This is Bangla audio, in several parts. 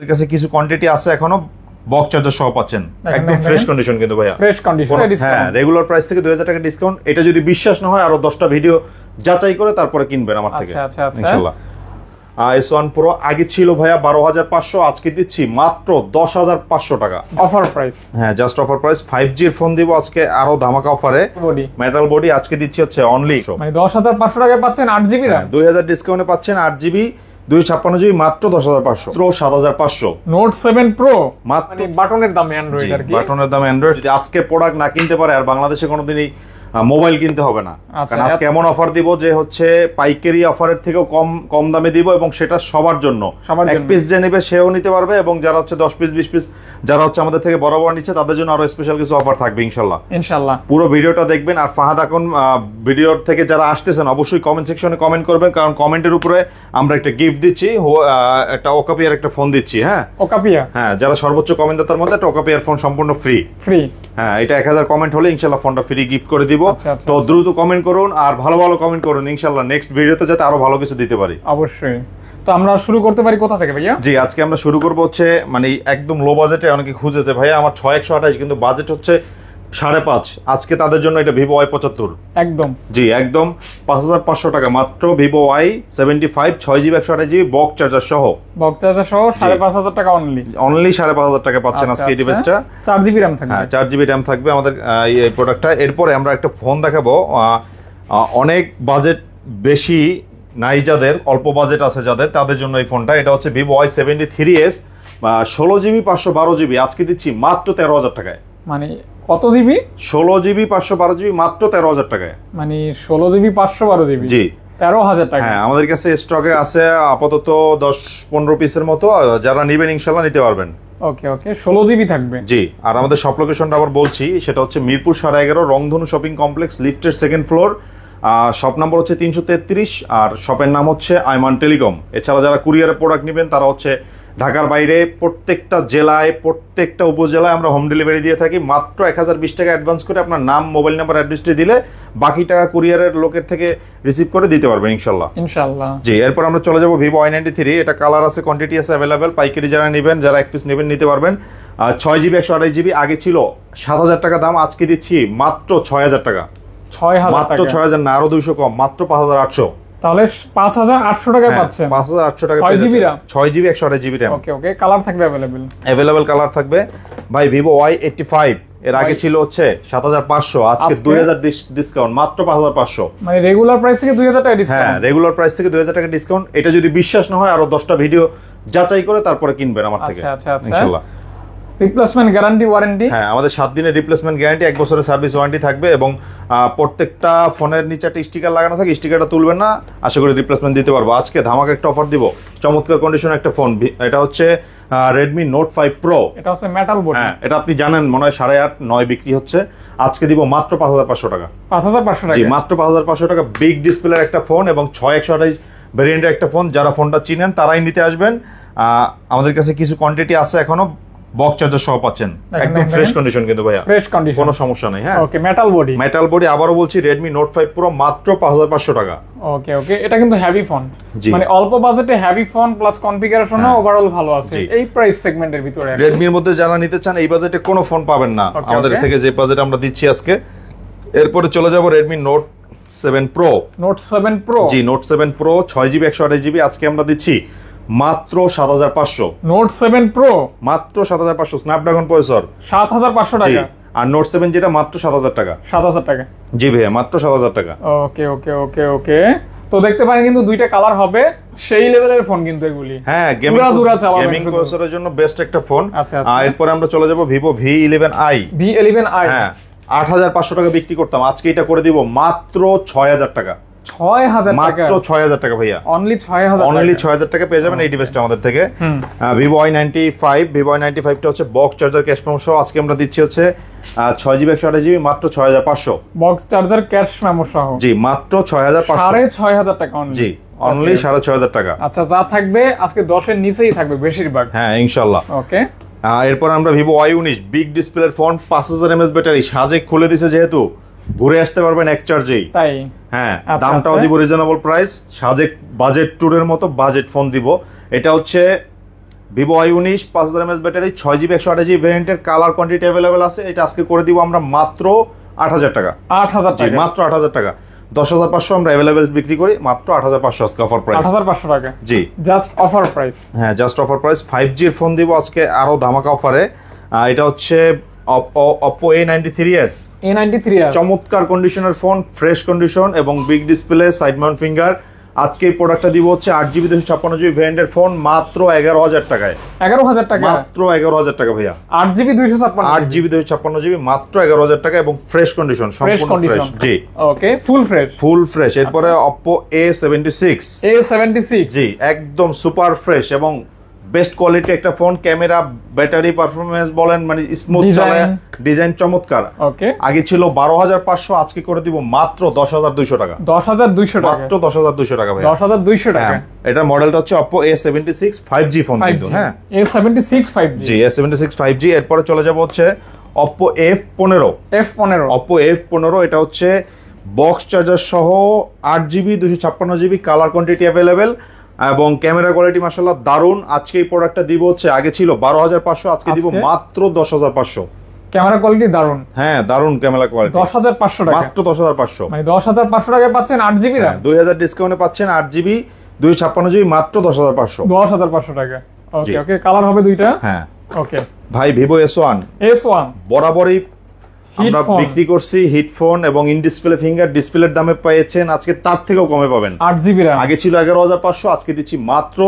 এর কাছে কিছু কোয়ান্টিটি আছে এখনো বক্স চার্জার সহ পাচ্ছেন একদম ফ্রেশ কন্ডিশন কিন্তু ভাইয়া ফ্রেশ কন্ডিশন হ্যাঁ রেগুলার প্রাইস থেকে 2000 টাকা ডিসকাউন্ট। এটা যদি বিশ্বাস না হয় আরো 10টা ভিডিও যাচাই করে তারপরে কিনবেন আমার থেকে আচ্ছা আচ্ছা ইনশাআল্লাহ। S1 Pro আগে ছিল ভাইয়া 12500, আজকে দিচ্ছি মাত্র 10500 টাকা অফার প্রাইস। হ্যাঁ জাস্ট অফার প্রাইস। 5G এর ফোন দিব আজকে আরো ধামাকা অফারে, বডি মেটাল বডি আজকে দিচ্ছি হচ্ছে অনলি মানে 10500 টাকায় পাচ্ছেন 8GB RAM, 2000 ডিসকাউন্টে পাচ্ছেন 8GB 256GB মাত্র 10500, মাত্র 7500। নোট 7 প্রো মাত্র মানে বাটনের দামে অ্যান্ড্রয়েড আর কি, বাটনের দামে অ্যান্ড্রয়েড। যদি আজকে প্রোডাক্ট না কিনতে পারে আর বাংলাদেশে কোনোদিনই মোবাইল কিনতে হবে না, কারণ আজকে এমন অফার দিব যে হচ্ছে পাইকারি অফারের থেকেও কম দামে দিব এবং সেটা সবার জন্য। এক পিস যে নেবে সেও নিতে পারবে এবং যারা হচ্ছে 10 পিস 20 পিস যারা হচ্ছে আমাদের থেকে বড় বড় নিচ্ছে তাদের জন্য আরো স্পেশাল কিছু অফার থাকবে ইনশাআল্লাহ। ইনশাআল্লাহ পুরো ভিডিওটা দেখবেন। আর ফাহাদ এখন ভিডিওর থেকে যারা আসতেছেন অবশ্যই কমেন্ট সেকশনে কমেন্ট করবেন, কারণ কমেন্টের উপরে আমরা একটা গিফট দিচ্ছি, একটা ওকাপিয়ার একটা ফোন দিচ্ছি। হ্যাঁ ওকাপিয়া, হ্যাঁ যারা সর্বোচ্চ কমেন্টদাতার মধ্যে একটা ওকাপিয়ার ফোন সম্পূর্ণ ফ্রি। হ্যাঁ এটা 1000 কমেন্ট হলে ইনশাআল্লাহ ফোনটা ফ্রি গিফট করে দিব। তো দ্রুত কমেন্ট করুন আর ভালো ভালো কমেন্ট করুন ইনশাআল্লাহ, নেক্সট ভিডিওতে যাতে আরো ভালো কিছু দিতে পারি। অবশ্যই। তো আমরা শুরু করতে পারি কোথা থেকে ভাইয়া? জি আজকে আমরা শুরু করব হচ্ছে মানে একদম লো বাজেটে। অনেকে খুঁজেছে ভাইয়া আমার 6128 কিন্তু বাজেট হচ্ছে 5.5, আজকে তাদের জন্য এটা ভিভো Y75 একদম জি একদম 5500 টাকা মাত্র Vivo Y75 6GB 128GB box charger সহ, বক্স চার্জার সহ 5500 টাকা অনলি 5500 টাকা পাচ্ছেন আজকে এই ডিভাইসটা। 4GB RAM থাকবে, হ্যাঁ 4GB RAM থাকবে আমাদের এই প্রোডাক্টটা। এরপরে আমরা একটা ফোন দেখাবো অনেক বাজেট বেশি নাই যাদের, অল্প বাজেট আছে যাদের, তাদের জন্য এই ফোনটা। এটা হচ্ছে ভিভো Y73s 16GB 512GB আজকে দিচ্ছি মাত্র 13000 টাকায়। মানে কত জিবি? 16GB 512GB মাত্র 13000 টাকায়, মানে 16GB 512GB জি 13000 টাকা। হ্যাঁ আমাদের কাছে স্টকে আছে আপাতত 10-15 পিসের মতো, যারা নেবেন ইনশাআল্লাহ নিতে পারবেন। ওকে ওকে 16GB থাকবে জি। আর আমাদের শপ লোকেশনটা আবার বলছি, সেটা হচ্ছে মিরপুর 11.5 রংধনু শপিং কমপ্লেক্স, লিফটের 2nd ফ্লোর। শপ নাম্বার হচ্ছে 333 আর শপের নাম হচ্ছে আইমান টেলিকম। এছাড়া যারা কুরিয়ারের প্রোডাক্ট নেবেন তারা হচ্ছে ঢাকার বাইরে প্রত্যেকটা জেলায় প্রত্যেকটা উপজেলায় আমরা হোম ডেলিভারি দিয়ে থাকি। মাত্র 1020 টাকা অ্যাডভান্স করে আপনার নাম মোবাইল নাম্বার অ্যাড্রেসটি দিলে বাকি টাকা কুরিয়ারের লোকের থেকে রিসিভ করে দিতে পারবেন ইনশাআল্লাহ। ইনশাআল্লাহ জি। এরপর আমরা চলে যাব ভিভো Y93। এটা কালার আছে, কোয়ান্টিটি আছে অ্যাভেলেবেল, পাইকারি যারা নেবেন যারা এক পিস নেবেন নিতে পারবেন। 6GB 128GB আগে ছিল 7000 টাকা দাম, আজকে দিচ্ছি মাত্র 6000 টাকা। 6000 মাত্র 6000 না আরো 200 কম, মাত্র 5800। তাহলে 5800 টাকায় পাচ্ছেন 5800 টাকা 6GB RAM 6GB 128GB RAM। ওকে ওকে কালার থাকবে अवेलेबल কালার থাকবে ভাই। ভিভো Y85 এর আগে ছিল হচ্ছে 7500, আজকে 2000 ডিসকাউন্ট মাত্র 5500। মানে রেগুলার প্রাইস থেকে 2000 টাকা ডিসকাউন্ট। হ্যাঁ রেগুলার প্রাইস থেকে 2000 টাকা ডিসকাউন্ট। এটা যদি বিশ্বাস না হয় আরো 10টা ভিডিও যাচাই করে তারপরে কিনবেন আমার থেকে আচ্ছা আচ্ছা ইনশাআল্লাহ। রিপ্লেসমেন্ট গ্যারান্টি ওয়ারেন্টি, হ্যাঁ আমাদের 7 দিনের রিপ্লেসমেন্ট গ্যারান্টি, 1 বছরের সার্ভিস ওয়ারেন্টি থাকবে এবং প্রত্যেকটা ফোনের নিচে একটা স্টিকার লাগানো থাকে, স্টিকারটা তুলবেন না, আশা করি রিপ্লেসমেন্ট দিতে পারবো। আজকে ধামাকা একটা অফার দিব, চমৎকার কন্ডিশন একটা ফোন। এটা হচ্ছে Redmi Note 5 Pro, এটা হচ্ছে মেটাল বডি। হ্যাঁ এটা আপনি জানেন মনে হয় 8.5-9 বিক্রি হচ্ছে, আজকে দিব মাত্র 5500 টাকা। 5500 টাকা জি মাত্র 5500 টাকা। বিগ ডিসপ্লের একটা ফোন এবং 6128 ভেরিয়েন্টের একটা ফোন, যারা ফোনটা চিনেন তারাই নিতে আসবেন। আমাদের কাছে কিছু কোয়ান্টিটি আছে এখনো বক্স চার্জার সহ পাচ্ছেন একদম ফ্রেশ কন্ডিশন কিন্তু ভাইয়া, ফ্রেশ কন্ডিশন, কোনো সমস্যা নেই। হ্যাঁ ওকে মেটাল বডি আবারও বলছি Redmi Note 5 Pro মাত্র 5500 টাকা। ওকে ওকে এটা কিন্তু হেভি ফোন, মানে অল্প বাজেটে হেভি ফোন প্লাস কনফিগারেশনও ওভারঅল ভালো আছে এই প্রাইস সেগমেন্টের ভিতরে। Redmi এর মধ্যে যারা নিতে চান এই বাজেটে কোনো ফোন পাবেন না আমাদের থেকে, যে বাজেট আমরা দিচ্ছি আজকে। এরপরে চলে যাব Redmi Note 7 Pro। জি Note 7 Pro 6GB 128GB আজকে আমরা দিচ্ছি মাত্র 7500। Note 7 Pro মাত্র 7500, স্ন্যাপড্রাগন প্রসেসর 7500 টাকা। আর Note 7 যেটা মাত্র 7000 টাকা। 7000 টাকা জি ভাইয়া মাত্র 7000 টাকা। ওকে ওকে ওকে ওকে তো দেখতে পারেন কিন্তু দুইটা কালার হবে, সেই লেভেলের ফোন কিন্তু এগুলি। হ্যাঁ গেমিং প্রসেসরের জন্য বেস্ট একটা ফোন। আর এরপর আমরা চলে যাব Vivo V11i। হ্যাঁ 8500 টাকা বিক্রি করতাম, আজকে এটা করে দিব মাত্র 6000 টাকা। 6000 টাকা, মাত্র 6000 টাকা ভাইয়া, অনলি 6000 টাকা পেয়ে যাবেন এই ডিভাইসটা আমাদের থেকে। Vivo Y95 টা হচ্ছে বক্স চার্জার ক্যাশ মেমো সহ, আজকে আমরা দিচ্ছি হচ্ছে 6GB 128GB মাত্র 6500। বক্স চার্জার ক্যাশ মেমো সহ জি মাত্র 6500, 6500 টাকা অনলি। জি অনলি 6500 টাকা। আচ্ছা যা থাকবে আজকে 10 এর নিচেই থাকবে বেশিরভাগ। হ্যাঁ ইনশাআল্লাহ। ওকে এরপর আমরা Vivo Y19 বিগ ডিসপ্লের ফোন, 5000 mAh ব্যাটারি, সাজেক খুলে দিছে যেহেতু ঘুরে আসতে পারবেন এক চার্জেই। তাই হ্যাঁ দামটাও দিব রিজনেবল প্রাইস, সাজেক বাজেট ট্যুরের মতো বাজেট ফোন দিব। এটা হচ্ছে Vivo i19 5000 mAh battery 6GB 128GB ভেরিয়েন্টের কালার কোয়ান্টিটি অ্যাভেলেবেল আছে। এটা আজকে করে দিব আমরা মাত্র 8000 টাকা। 8000 জি টাকা, মাত্র 8000 টাকা। 10500 আমরা অ্যাভেলেবেল বিক্রি করি, মাত্র 8500 আজকে অফার প্রাইস। 8500 টাকা, জি জাস্ট অফার প্রাইস। হ্যাঁ জাস্ট অফার প্রাইস। 5G এর ফোন দিব আজকে আরো ধামাকা অফারে। এটা হচ্ছে Oppo A93s। A93s চমৎকার কন্ডিশনের ফোন, ফ্রেশ কন্ডিশন এবং big display, side Mount finger. আজকে এই প্রোডাক্টটা দিব হচ্ছে 8GB 256GB ভেরিয়েন্টের ফোন মাত্র 11000 টাকায়। 11000 টাকা, মাত্র 11000 টাকা ভাইয়া। 8GB 256 8GB 256GB মাত্র 11000 টাকা এবং ফ্রেশ কন্ডিশন, সম্পূর্ণ ফ্রেশ। জি ওকে, ফুল ফ্রেশ, ফুল ফ্রেশ। এরপরে Oppo A76। জি একদম সুপার ফ্রেশ এবং বেস্ট কোয়ালিটি একটা ফোন। ক্যামেরা, ব্যাটারি পারফরম্যান্স বলেন মানে স্মুথ চলে, ডিজাইন চমৎকার। ওকে, আগে ছিল 12500, আজকে করে দিব মাত্র 10200 টাকা। 10200 টাকা, মাত্র 10200 টাকা ভাই। 10200 টাকা। এটা মডেলটা হচ্ছে Oppo A76 5G ফোন কিন্তু। হ্যাঁ A76 5G। জি A76 5G। এরপরে চলে যাব হচ্ছে Oppo F15। Oppo F15 এটা হচ্ছে বক্স চার্জার সহ 8GB 256GB colour quantity available এবং ক্যামেরা কোয়ালিটি মাশাআল্লাহ দারুন। আজকে এই প্রোডাক্টটা দিব হচ্ছে, আগে ছিল 12500, আজকে দিব মাত্র 10500। ক্যামেরা কোয়ালিটি দারুন। হ্যাঁ দারুন ক্যামেরা কোয়ালিটি। 10500 টাকা, মাত্র 10500, মানে 10500 টাকায় পাচ্ছেন 8GB RAM। 2000 ডিসকাউন্টে পাচ্ছেন 8GB 256GB মাত্র 10500। 10500 টাকা। ওকে ওকে, কালার হবে দুইটা। হ্যাঁ ওকে ভাই, ভিভো S1 বরাবরই আমরা বিক্রি করছি হিট ফোন এবং ইন ডিসপ্লে ফিঙ্গার ডিসপ্লের দামে পেয়েছেন, আজকে তার থেকেও কমে পাবেন। 8GB RAM আগে ছিল 11500, আজকে দিচ্ছি মাত্র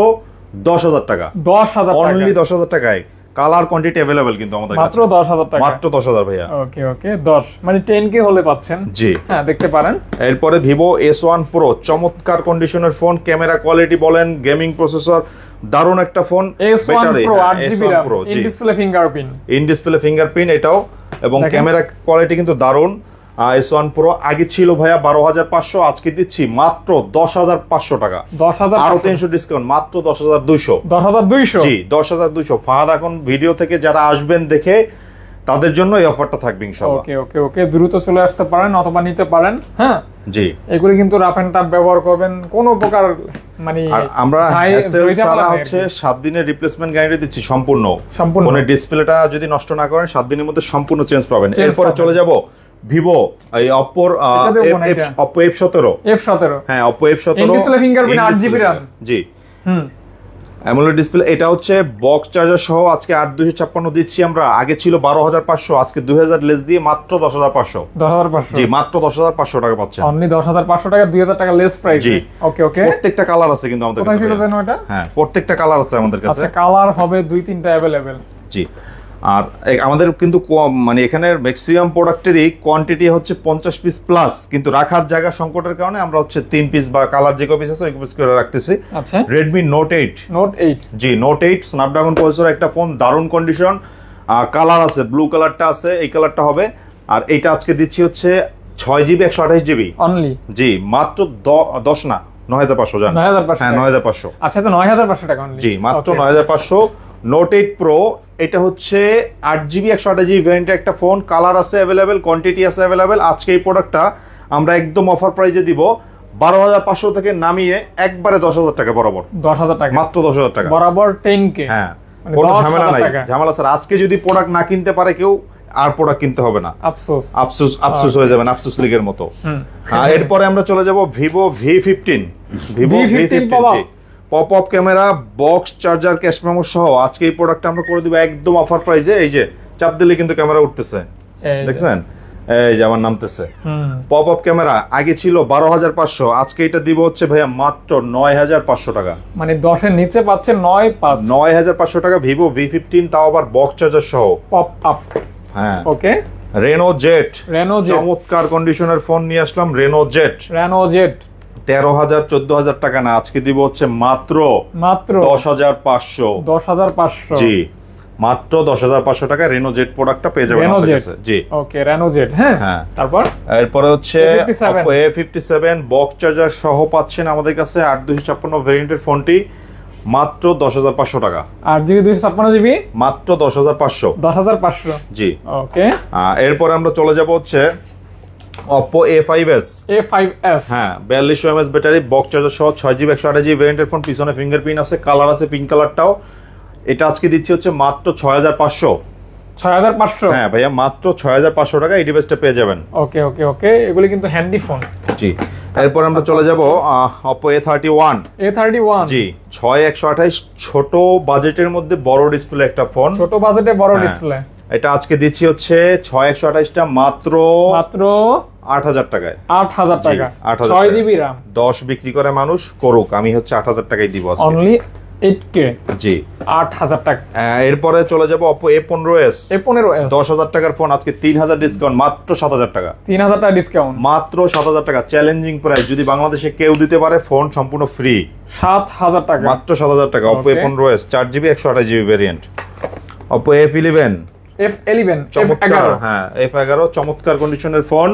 10000 টাকা। 10000 টাকা, অনলি 10000 টাকায়। কালার কোয়ান্টিটি अवेलेबल কিন্তু আমাদের কাছে মাত্র 10000 টাকা, মাত্র 10000 ভাইয়া। ওকে ওকে, 10 মানে 10K হলে পাচ্ছেন। জি হ্যাঁ দেখতে পারেন। এরপরে ভিভো S1 Pro চমৎকার কন্ডিশনের ফোন, ক্যামেরা কোয়ালিটি বলেন, গেমিং প্রসেসর, দারুণ একটা phone. S1 Pro 8GB RAM, in display fingerprint, in display fingerprint এটাও, এবং ক্যামেরা কোয়ালিটি কিন্তু দারুণ। S1 Pro আগে ছিল ভাইয়া 12500, আজকে দিচ্ছি মাত্র 10500 টাকা। 10000, আরো 300 ডিসকাউন্ট, মাত্র 10200। 10200 জি 10200। ফাহাদ এখন ভিডিও থেকে যারা আসবেন দেখে তাদের জন্য এই অফারটা থাকবে ইনশাআল্লাহ। ওকে ওকে ওকে, দ্রুত চলে আসতে পারেন অথবা নিতে পারেন। হ্যাঁ জি, এগুলি কিন্তু রাফ এন্ড টাফ ব্যবহার করবেন, কোনো প্রকার মানে আমরা ছাড়া হচ্ছে 7 দিনের রিপ্লেসমেন্ট গ্যারান্টি দিচ্ছি সম্পূর্ণ। ফোনের ডিসপ্লেটা যদি নষ্ট না করেন 7 দিনের মধ্যে সম্পূর্ণ চেঞ্জ পাবেন। এরপরে চলে যাব ভিভো এই Oppo F17। হ্যাঁ Oppo F17 in display fingerprint 8GB RAM। G AMOLED display. এটা হচ্ছে বক্স চার্জার সহ আজকে 8256 দিচ্ছি আমরা, আগে ছিল 12500, আজকে 2000 লেস দিয়ে মাত্র 10500। 10500 জি মাত্র 10500 টাকা পাচ্ছেন। অনলি 10500 টাকা, 2000 টাকা লেস প্রাইস। জি ওকে ওকে, প্রত্যেকটা কালার আছে কিন্তু আমাদের কাছে। কোথায় ছিল জানো এটা? হ্যাঁ প্রত্যেকটা কালার আছে আমাদের কাছে। আচ্ছা, কালার হবে 2-3টা अवेलेबल। জি, আর আমাদের কিন্তু মানে এখানে ম্যাক্সিমাম প্রোডাক্টেরই কোয়ান্টিটি হচ্ছে 50 পিস প্লাস, কিন্তু রাখার জায়গা সংকটের কারণে আমরা হচ্ছে 3 পিস বা কালার যে পিস আছে ওই পিস করে রাখতেছি। আচ্ছা, Redmi Note 8। জি Note 8 স্ন্যাপড্রাগন প্রসেসর একটা ফোন, দারুণ কন্ডিশন, কালার আছে, ব্লু কালারটা আছে, এই কালারটা হবে। আর এইটা আজকে দিচ্ছি হচ্ছে 6GB 128GB অনলি। জি মাত্র 10 না 9500 জান। 9500, হ্যাঁ 9500। আচ্ছা তো 9500 টাকা অনলি। জি মাত্র 9500। Note 8 Pro এটা হচ্ছে 8GB 128GB ভেরিয়েন্টের একটা ফোন, কালার আছে अवेलेबल, কোয়ান্টিটি আছে अवेलेबल। আজকে এই প্রোডাক্টটা আমরা একদম অফার প্রাইসে দিব 12500 থেকে নামিয়ে একবারে 10000 টাকা বরাবর। 10000 টাকা, মাত্র 10000 টাকা বরাবর 10K। হ্যাঁ কোনো ঝামেলা নাই, ঝামেলা স্যার। আজকে যদি প্রোডাক্ট না কিনতে পারে কেউ, আর প্রোডাক্ট কিনতে হবে না, আফসোস আফসোস আফসোস হয়ে যাবেন, আফসোস লিগের মতো। এরপরে আমরা চলে যাব Vivo V15। Vivo V15 pop up camera, box charger, cash memo সহ আজকে এই প্রোডাক্টটা আমরা করে দিব একদম অফার প্রাইসে। এই যে চাপ দিলে কিন্তু ক্যামেরা উঠতেছে, দেখছেন? এই যে আমার নামতেছে। পপ আপ ক্যামেরা আগে ছিল 12500, আজকে এটা দিব হচ্ছে ভাইয়া মাত্র 9500 টাকা। মানে 10 এর নিচে পাচ্ছেন 9500 টাকা ভিভো V15, তাও আবার বক্স চার্জার সহ পপ আপ। হ্যাঁ ওকে, রেনো জেট চমৎকার চমৎকার কন্ডিশনের ফোন নিয়ে আসলাম। রেনো জেট 13000 14000 টাকা না, আজকে দিব হচ্ছে মাত্র 10500। 10500 জি মাত্র 10500 টাকা রেনো জেট প্রোডাক্টটা পেয়ে যাবেন আমাদের কাছে। জি ওকে, রেনো জেট। হ্যাঁ তারপর এরপরে হচ্ছে Oppo A57 বক্স চার্জার সহ পাচ্ছেন আমাদের কাছে 8256 ভেরিয়েন্টের ফোনটি মাত্র 10500 টাকা। 8GB 256GB মাত্র 10500। 10500 জি ওকে। এরপরে আমরা চলে যাব হচ্ছে Oppo A5s। হ্যাঁ 4200 mAh ব্যাটারি, বক্স চার্জার সহ 6GB 128GB ভেরিয়েন্টের ফোন, পিছনে ফিঙ্গারপ্রিন্ট আছে, কালার আছে পিঙ্ক কালারটাও। এটা আজকে দিচ্ছি হচ্ছে মাত্র 6500। 6500? হ্যাঁ ভাইয়া, মাত্র 6500 টাকা এই ডিভাইসটা পেয়ে যাবেন। ওকে ওকে ওকে, এগুলি কিন্তু হ্যান্ডি ফোন। জি, এরপর আমরা চলে যাব Oppo A31। A31? জি, 6128, ছোট বাজেটের মধ্যে বড় ডিসপ্লে একটা ফোন। ছোট বাজেটে বড় ডিসপ্লে। এটা আজকে দিচ্ছি হচ্ছে 6128টা মাত্র 8000 টাকায়। 8000 টাকা, 6 জিবি RAM। 10 বিক্রি করে মানুষ করুক, আমি হচ্ছে 8000 টাকায় দিব আজকে। Only 8K? জি, 8000 টাকা। এরপরে চলে যাব Oppo A15s। 10000 টাকার ফোন, আজকে 3000 ডিসকাউন্ট, মাত্র 7000 টাকা। 3000 টাকা ডিসকাউন্ট, মাত্র 7000 টাকা, চ্যালেঞ্জিং প্রাইস। যদি বাংলাদেশে কেউ দিতে পারে, ফোন সম্পূর্ণ ফ্রি। 7000 টাকা, মাত্র 7000 টাকা। Oppo A15s 4GB 128GB variant. Oppo F11। F11 হ্যাঁ, F11 চমৎকার কন্ডিশনের ফোন,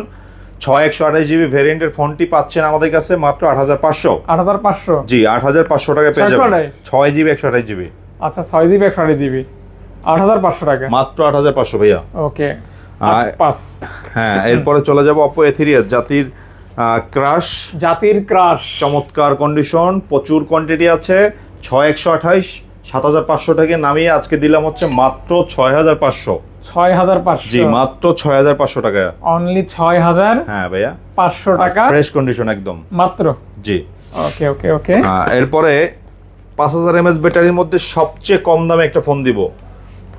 6128GB ভেরিয়েন্টের ফোনটি পাচ্ছেন আমাদের কাছে মাত্র 8500। 8500? জি, 8500 টাকায় পেয়ে যাবেন। 6GB 128GB। আচ্ছা, 6GB 128GB, 8500 টাকা, মাত্র 8500 ভাইয়া। ওকে। হ্যাঁ, এরপরে চলে যাব Oppo A3s, জাতির ক্রাশ। চমৎকার কন্ডিশন, প্রচুর কোয়ান্টিটি আছে। 6128, 7500 টাকা নামিয়ে আজকে দিলাম হচ্ছে মাত্র 6500। 6500? জি, মাত্র 6500 টাকা। অনলি 6000? হ্যাঁ ভাইয়া, 500 টাকা ফ্রেশ কন্ডিশন একদম মাত্র। জি, ওকে ওকে ওকে। এরপরে 5000 mAh ব্যাটারির মধ্যে সবচেয়ে কম দামে একটা ফোন দিব,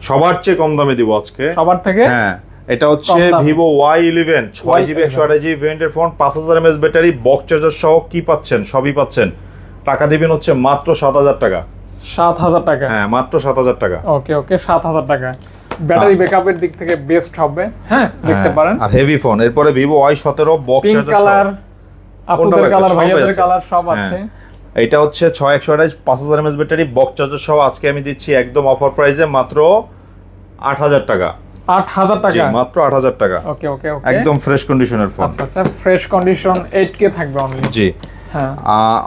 সবার চেয়ে কম দামে দিব আজকে, সবার থেকে। হ্যাঁ, এটা হচ্ছে Vivo Y11, 6GB 128GB ভেরিয়েন্টের phone, 5000 mAh battery, box charger সহ। কি পাচ্ছেন? সবই পাচ্ছেন। টাকা দিবেন হচ্ছে মাত্র 7000 টাকা। 7000 টাকা? হ্যাঁ, মাত্র 7000 টাকা। ওকে ওকে, 7000 টাকা। ব্যাটারি ব্যাকআপের দিক থেকে বেস্ট হবে, হ্যাঁ, দেখতে পারেন। আর হেভি ফোন। এরপরে Vivo Y17, box pink charger, colour, আপুদের কালার, সব ভাইয়াদের আছে। কালার, সব আছে। এটা হচ্ছে 6128, 5000 mAh ব্যাটারি, বক্স চার্জার সহ। আজকে আমি দিচ্ছি একদম অফার প্রাইসে মাত্র 8000 টাকা। 8000 টাকা? জি, মাত্র 8000 টাকা। ওকে ওকে ওকে, একদম ফ্রেশ কন্ডিশনের ফোন। আচ্ছা আচ্ছা, ফ্রেশ কন্ডিশন, 8K থাকবে অনলি। জি, হ্যাঁ।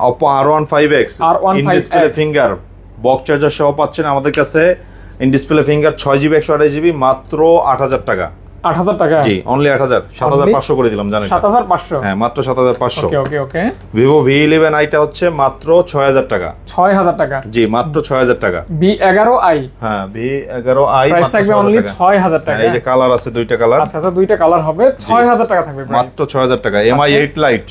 Oppo R15X, in display finger, box charger সহ পাচ্ছেন আমাদের কাছে। In display finger, 6GB 128GB, মাত্র 8000 টাকা। 8000 টাকা? জি, অনলি 8000। 7500 করে দিলাম, জানেন? 7500? হ্যাঁ, মাত্র 7500। ওকে ওকে ওকে। Vivo V11 আইটা হচ্ছে মাত্র 6000 টাকা। 6000 টাকা? জি, মাত্র 6000 টাকা। B11i? হ্যাঁ, V11i প্রাইস থাকবে অনলি 6000 টাকা। এই যে কালার আছে, দুইটা কালার। আচ্ছা আচ্ছা, দুইটা কালার হবে, 6000 টাকা থাকবে প্রাইস। মাত্র 6000 টাকা। MI 8 Lite,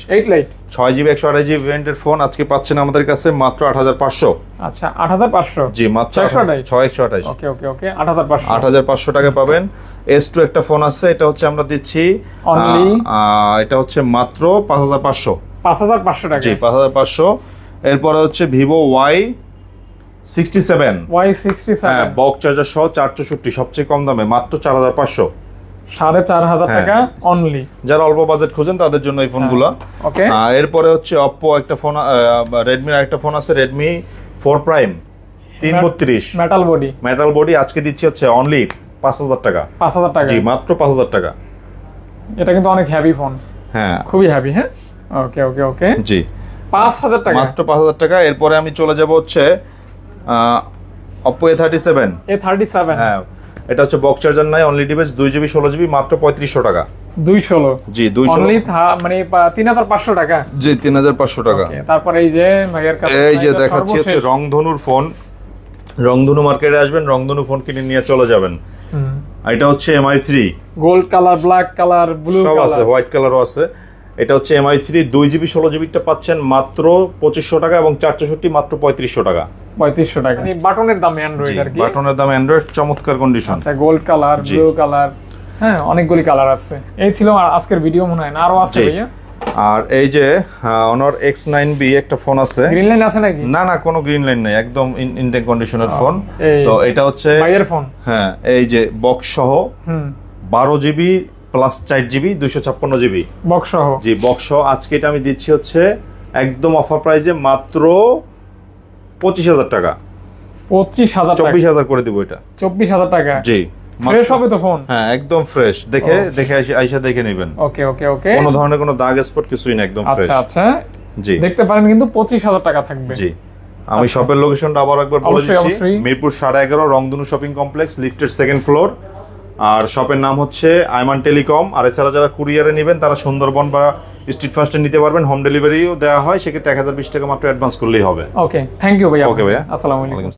6GB 128GB ভেরিয়েন্টের ফোন, আজকে পাচ্ছেন আমাদের কাছে মাত্র 8500। আচ্ছা, 8500? জি, মাত্র 6128। ওকে ওকে ওকে, 8500। 8500 টাকা পাবেন। S2 একটা ফোন আছে, এটা হচ্ছে আমরা দিচ্ছি অনলি, এটা হচ্ছে মাত্র 5500। 5500 টাকা? জি, 5500। এরপরে হচ্ছে Vivo Y67, হ্যাঁ, বক্স চার্জার সহ, 464, সবচেয়ে কম দামে, মাত্র 4500। 4500 টাকা অনলি। যারা অল্প বাজেট খুঁজেন তাদের জন্য এই ফোনগুলো। ওকে। এরপরে হচ্ছে Oppo একটা ফোন, Redmi একটা ফোন আছে, Redmi 4 Prime, 332, মেটাল বডি। আজকে দিচ্ছি হচ্ছে অনলি 5000 টাকা। 5000 টাকা? জি, মাত্র 5000 টাকা। এটা কিন্তু অনেক হেভি ফোন, হ্যাঁ, খুবই হেভি। হ্যাঁ, ওকে ওকে ওকে। জি, 5000 টাকা, মাত্র 5000 টাকা। এরপরে আমি চলে যাব হচ্ছে Oppo A37। হ্যাঁ, এটা হচ্ছে বক্স চার্জার নাই, অনলি ডিভাইস, 2GB 16GB, মাত্র 3500 টাকা। 216? জি, 216 অনলি, মানে 3500 টাকা? জি, 3500 টাকা। তারপর এই যে ভাইয়ের কাছে, এই যে দেখাচ্ছি হচ্ছে রংধনুর ফোন। রংধনু মার্কেটে আসবেন, রংধনু ফোন কিনে নিয়ে চলে যাবেন। এটা হচ্ছে MI3, gold colour, black colour, blue সব কালার আছে, হোয়াইট কালারও আছে। এটা হচ্ছে MI3, 2GB 16GB টা পাচ্ছেন মাত্র 2500 টাকা, এবং 464 মাত্র 3500 টাকা। 3500 টাকা, মানে বাটনের দামে অ্যান্ড্রয়েড আর কি। বাটনের দামে অ্যান্ড্রয়েড, চমৎকার কন্ডিশন। আচ্ছা, গোল্ড কালার, ব্লু কালার, হ্যাঁ, অনেকগুলি কালার আছে। এই ছিল আজকের ভিডিও, মনে হয় না আরো আছে ভাইয়া? আর এই যে Honor X9B একটা ফোন আছে। গ্রিন লাইন আছে নাকি? না না, কোনো গ্রিন লাইন নেই, একদম ইনটেক কন্ডিশনের ফোন। তো এটা হচ্ছে ভাইয়ের ফোন। হ্যাঁ, এই যে বক্স সহ, 12GB plus 4GB 256GB box সহ। জি, বক্স সহ। আজকে এটা আমি দিচ্ছি হচ্ছে একদম অফার প্রাইসে মাত্র 25000 টাকা। 25000 টাকা? 24000 করে দিব এটা। 24000 টাকা? জি, ফ্রেশ হবে তো ফোন? হ্যাঁ, একদম ফ্রেশ। দেখে আইসা দেখে নেবেন। ওকে ওকে ওকে, কোনো ধরনের কোনো দাগ স্পট কিছুই না, একদম ফ্রেশ। আচ্ছা আচ্ছা, জি, দেখতে পারেন, কিন্তু 25000 টাকা থাকবে। জি, আমি শপের লোকেশনটা আবার একবার বলে দিচ্ছি। মিরপুর 11.5, রংধনু শপিং কমপ্লেক্স, লিফটের 2nd ফ্লোর। আর শপের নাম হচ্ছে আইমান টেলিকম। আর এছাড়া যারা কুরিয়ারে নেবেন তারা সুন্দরবন বা স্ট্রিট ফাস্টে নিতে পারবেন, হোম ডেলিভারিও দেওয়া হয়। সেক্ষেত্রে 1020 টাকা মাত্র অ্যাডভান্স করলেই হবে। ওকে, থ্যাংক ইউ ভাইয়া। ওকে ভাইয়া, আসসালামু আলাইকুম।